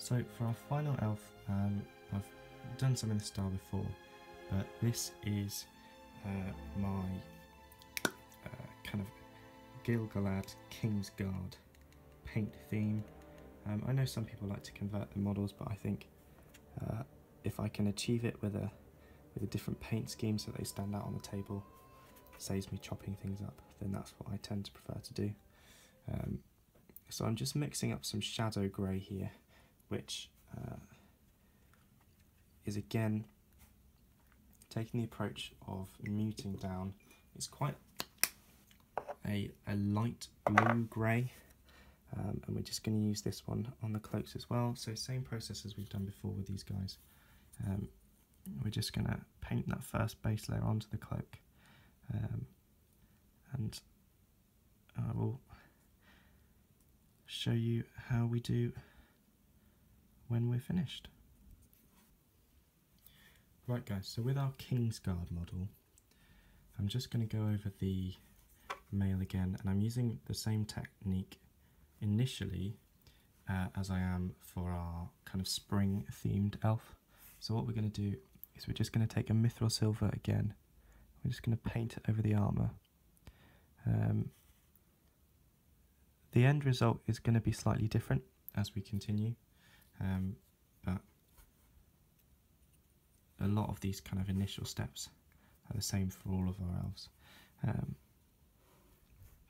So for our final elf, I've done some in the style before, but this is my kind of Galad King's Guard paint theme. I know some people like to convert the models, but I think if I can achieve it with a different paint scheme so they stand out on the table, saves me chopping things up, then that's what I tend to prefer to do. So I'm just mixing up some shadow grey here, which is again taking the approach of muting down. It's quite a light blue grey, and we're just going to use this one on the cloaks as well. So same process as we've done before with these guys. We're just going to paint that first base layer onto the cloak, and I will show you how we do when we're finished. Right guys, so with our King's Guard model, I'm just going to go over the male again, and I'm using the same technique initially as I am for our kind of spring themed elf. So what we're going to do is we're just going to take a mithril silver again, we're just going to paint it over the armour. The end result is going to be slightly different as we continue, but a lot of these kind of initial steps are the same for all of our elves.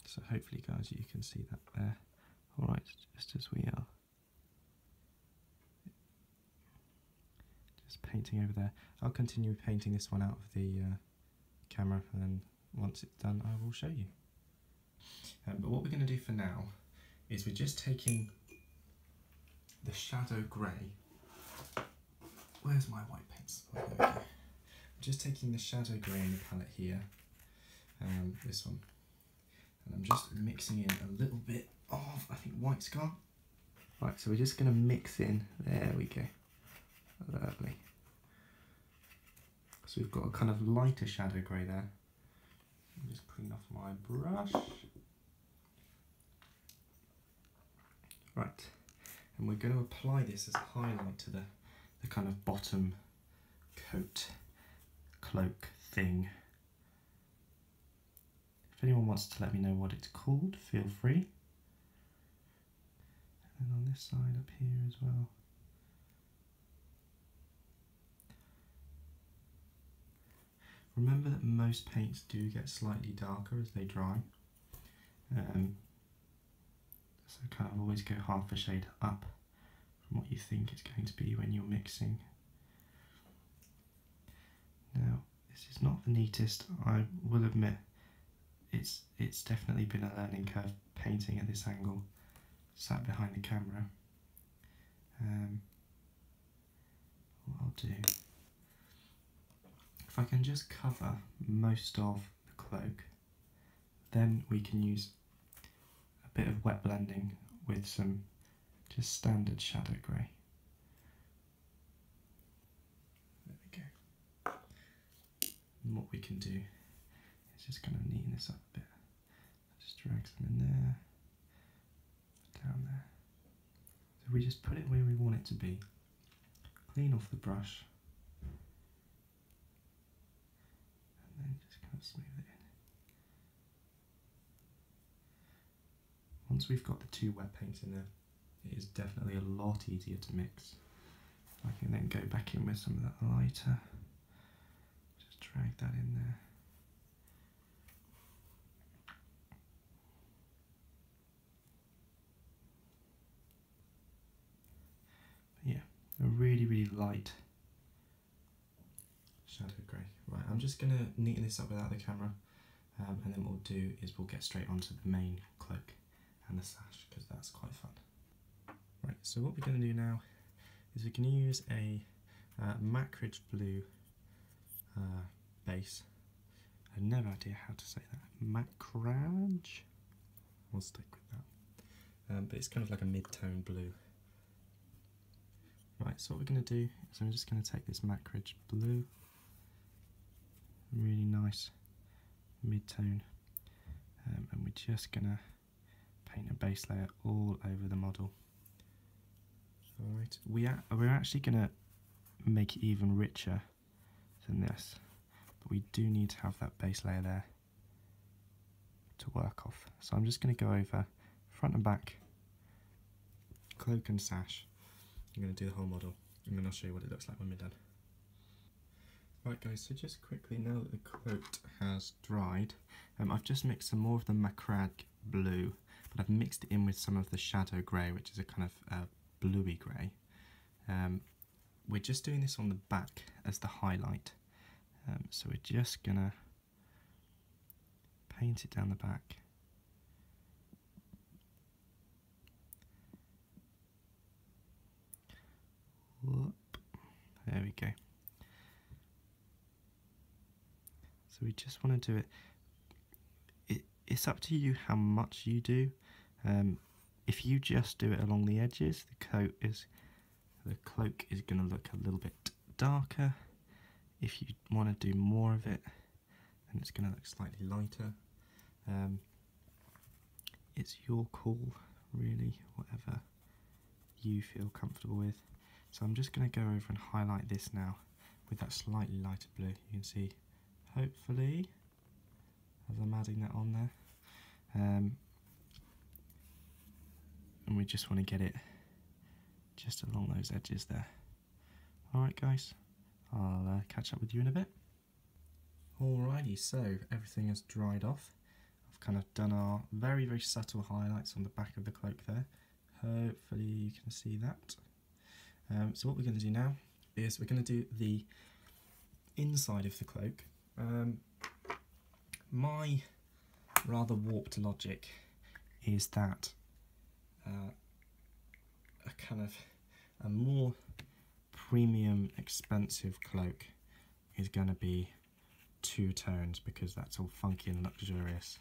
So hopefully guys you can see that there. Alright, just as we are. Just painting over there. I'll continue painting this one out of the camera, and then once it's done I will show you. But what we're going to do for now is we're just taking the shadow grey. Where's my white paints? Oh, there we go. I'm just taking the shadow grey in the palette here, this one, and I'm just mixing in a little bit of, I think, white scar. Right, so we're just going to mix in, there we go, lovely. So we've got a kind of lighter shadow grey there. I'll just clean off my brush. Right, and we're going to apply this as a highlight to the kind of bottom coat, cloak thing. If anyone wants to let me know what it's called, feel free. And on this side up here as well. Remember that most paints do get slightly darker as they dry. So kind of always go half a shade up from what you think it's going to be when you're mixing. Now, this is not the neatest, I will admit. It's definitely been a learning curve painting at this angle, sat behind the camera. What I'll do, if I can just cover most of the cloak, then we can use a bit of wet blending with some just standard shadow grey. There we go. And what we can do is just kind of neaten this up a bit. Just drag some in there, down there. So we just put it where we want it to be. Clean off the brush, and then just kind of smooth it in. Once we've got the two wet paints in there, it is definitely a lot easier to mix. I can then go back in with some of that lighter, just drag that in there. But yeah, a really, really light shadow grey. Right, I'm just going to neaten this up without the camera, and then what we'll do is we'll get straight onto the main cloak and the sash, because that's quite fun. Right, so what we're going to do now is we're going to use a Macridge blue base. I have no idea how to say that. Macridge? We'll stick with that. But it's kind of like a mid-tone blue. Right, so what we're going to do is I'm just going to take this Macridge blue, really nice mid-tone, and we're just going to paint a base layer all over the model. Alright, we're actually going to make it even richer than this, but we do need to have that base layer there to work off. So I'm just going to go over front and back, cloak and sash. I'm going to do the whole model, and then I'll show you what it looks like when we're done. Right guys, so just quickly, now that the cloak has dried, I've just mixed some more of the Macragge blue, but I've mixed it in with some of the shadow grey, which is a kind of bluey grey. We're just doing this on the back as the highlight, so we're just going to paint it down the back. Whoop. There we go. So we just want to do it. It's up to you how much you do. If you just do it along the edges, the cloak is going to look a little bit darker. If you want to do more of it, then it's going to look slightly lighter. It's your call, really, whatever you feel comfortable with. So I'm just going to go over and highlight this now with that slightly lighter blue. You can see, hopefully, as I'm adding that on there. And we just want to get it just along those edges there. Alright guys, I'll catch up with you in a bit. Alrighty, so everything has dried off. I've kind of done our very, very subtle highlights on the back of the cloak there. Hopefully you can see that. So what we're going to do now is we're going to do the inside of the cloak. My rather warped logic is that a more premium, expensive cloak is going to be two tones, because that's all funky and luxurious,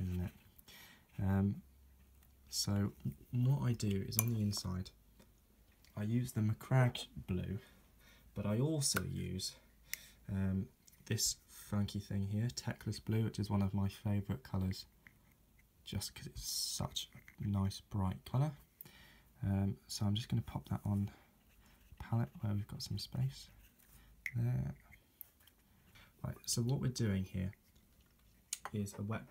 isn't it? So what I do is on the inside, I use the Macragge blue, but I also use this funky thing here, Techless blue, which is one of my favourite colours, just because it's such a nice bright colour. So I'm just going to pop that on the palette where we've got some space. There. Right, so what we're doing here is a wet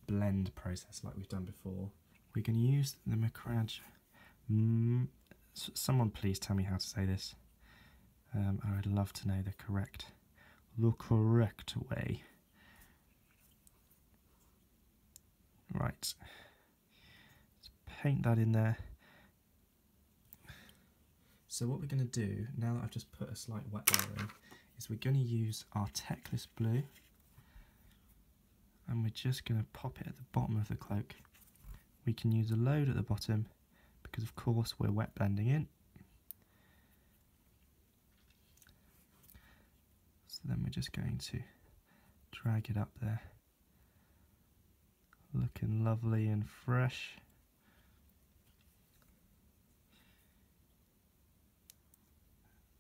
blend process like we've done before. We're going to use the Macragge. Someone please tell me how to say this. I would love to know the correct way. Right, let's paint that in there. So what we're going to do, now that I've just put a slight wet layer in, is we're going to use our Techless blue, and we're just going to pop it at the bottom of the cloak. We can use a load at the bottom, because of course we're wet blending in. So then we're just going to drag it up there. Looking lovely and fresh.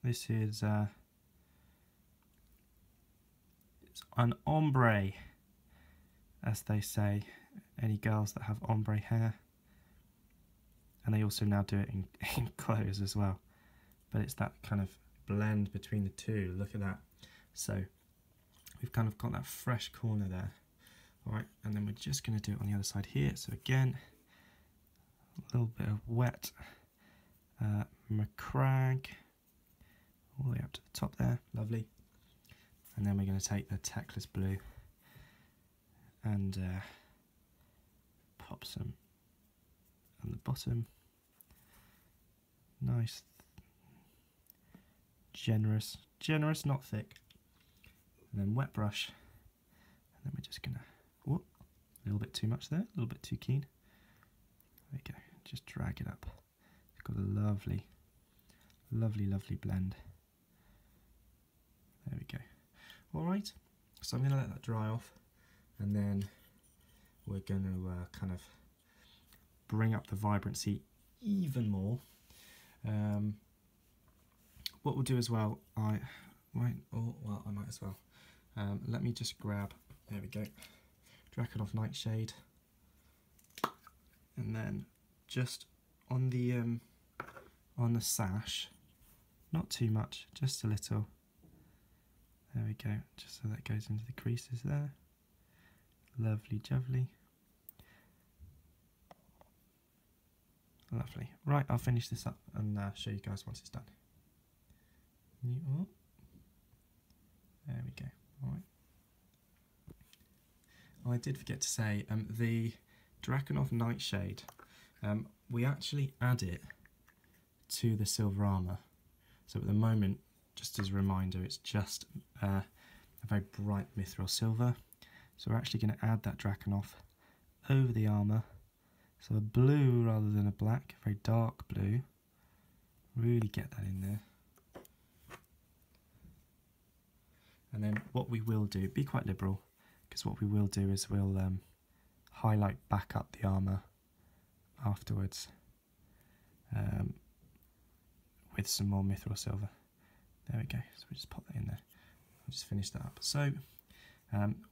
This is it's an ombre, as they say. Any girls that have ombre hair, and they also now do it in clothes as well. But it's that kind of blend between the two. Look at that. So we've kind of got that fresh corner there. Alright, and then we're just going to do it on the other side here. So again, a little bit of wet Macragge all the way up to the top there, lovely. And then we're going to take the Techless blue and pop some on the bottom. Nice, generous, not thick. And then wet brush, and then we're just going to, whoop, a little bit too much there, a little bit too keen. There we go, just drag it up. It's got a lovely, lovely blend. There we go. Alright, so I'm going to let that dry off, and then we're going to kind of bring up the vibrancy even more. What we'll do as well, I might as well. Let me just grab, there we go, Drakenhof Nightshade, and then just on the sash, not too much, just a little. There we go, just so that goes into the creases there. Lovely jubbly. Lovely. Right, I'll finish this up and show you guys once it's done. There we go. All right. Oh, I did forget to say, the Drakenhof Nightshade, we actually add it to the silver armour. So at the moment, just as a reminder, it's just a very bright mithril silver. So we're actually going to add that Drakenhof over the armour. So a blue rather than a black, very dark blue. Really get that in there. And then what we will do, be quite liberal, because what we will do is we'll highlight back up the armour afterwards with some more mithril silver. There we go, so we just pop that in there. I'll just finish that up. So,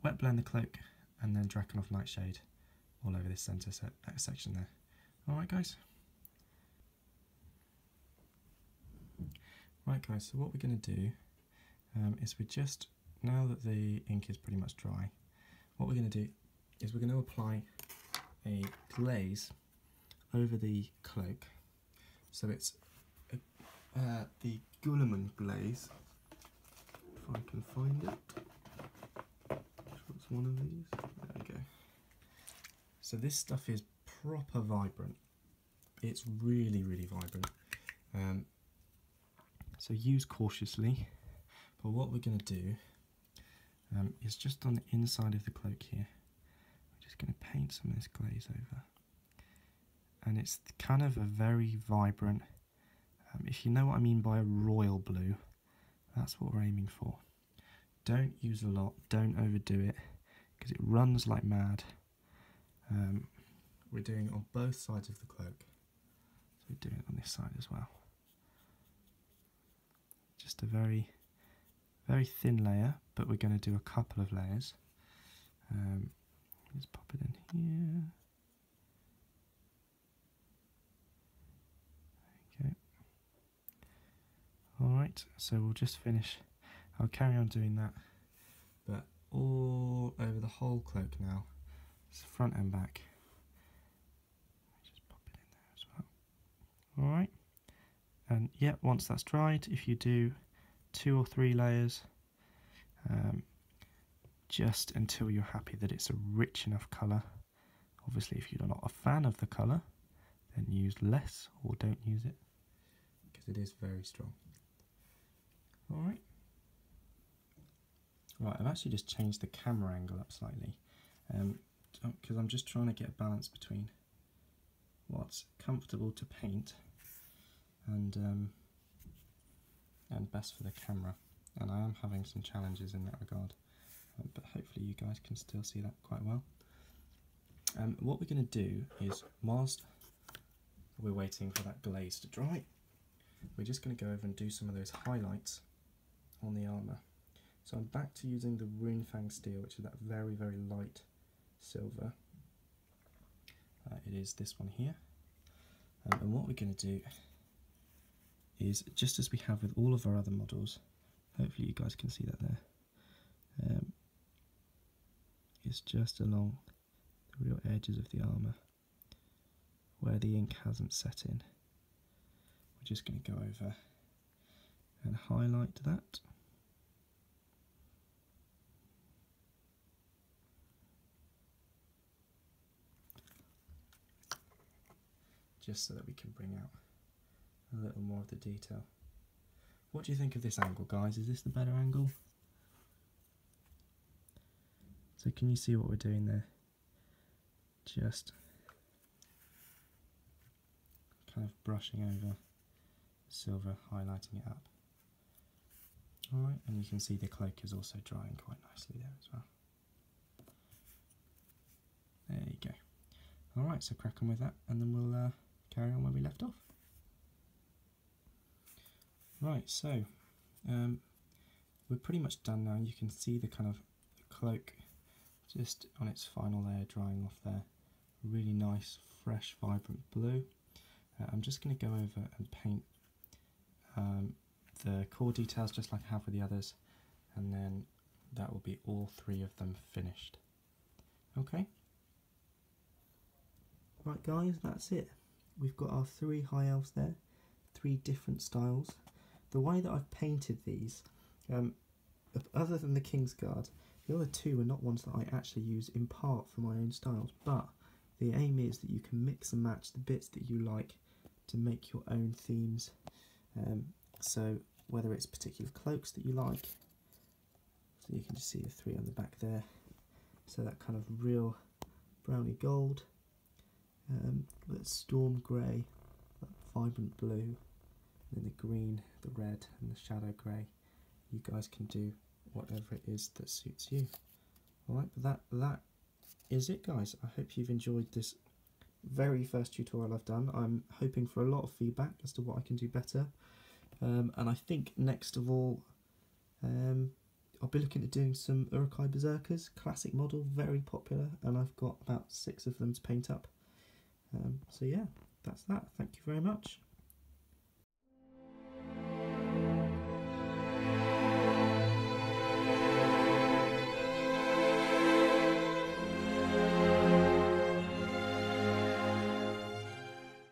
wet blend the cloak and then Drakenhof Nightshade all over this centre section there. Alright guys. Right guys, so what we're going to do is we just, now that the ink is pretty much dry, what we're going to do is we're going to apply a glaze over the cloak. So it's the Guilliman glaze, if I can find it. What's one of these? There we go. So this stuff is proper vibrant. It's really, really vibrant. So use cautiously. But what we're going to do is just on the inside of the cloak here, we're just going to paint some of this glaze over. And it's kind of a very vibrant, if you know what I mean by a royal blue, that's what we're aiming for. Don't use a lot, don't overdo it, because it runs like mad. We're doing it on both sides of the cloak, so we're doing it on this side as well. Just a very, very thin layer, but we're going to do a couple of layers. Let's pop it in here. Okay. Alright, so we'll just finish. I'll carry on doing that, but all over the whole cloak now. It's front and back. Just pop it in there as well. Alright. And yeah, once that's dried, if you do 2 or 3 layers, just until you're happy that it's a rich enough colour. Obviously, if you're not a fan of the colour, then use less or don't use it, because it is very strong. Alright. Right, I've actually just changed the camera angle up slightly, because I'm just trying to get a balance between what's comfortable to paint and best for the camera, and I am having some challenges in that regard, but hopefully you guys can still see that quite well. What we're going to do is, whilst we're waiting for that glaze to dry, we're just going to go over and do some of those highlights on the armour. So I'm back to using the Runefang steel, which is that very, very light silver. It is this one here. And what we're going to do is, just as we have with all of our other models, hopefully you guys can see that there, is just along the real edges of the armour where the ink hasn't set in. We're just going to go over and highlight that. Just so that we can bring out a little more of the detail. What do you think of this angle, guys? Is this the better angle? So can you see what we're doing there? Just kind of brushing over silver, highlighting it up. Alright, and you can see the cloak is also drying quite nicely there as well. There you go. Alright, so crack on with that, and then we'll carry on where we left off. Right, so we're pretty much done now. You can see the kind of cloak just on its final layer drying off there. Really nice, fresh, vibrant blue. I'm just going to go over and paint the core details just like I have with the others, and then that will be all 3 of them finished. Okay. Right guys, that's it. We've got our 3 high elves there, 3 different styles. The way that I've painted these, other than the King's Guard, the other 2 are not ones that I actually use in part for my own styles, but the aim is that you can mix and match the bits that you like to make your own themes. So whether it's particular cloaks that you like, so you can just see the 3 on the back there, so that kind of real browny gold, that storm grey, that vibrant blue, and then the green, the red and the shadow grey. You guys can do whatever it is that suits you. Alright, but that is it guys. I hope you've enjoyed this very first tutorial I've done. I'm hoping for a lot of feedback as to what I can do better, and I think next of all I'll be looking at doing some Uruk-hai Berserkers, classic model, very popular, and I've got about 6 of them to paint up. So yeah, that's that. Thank you very much.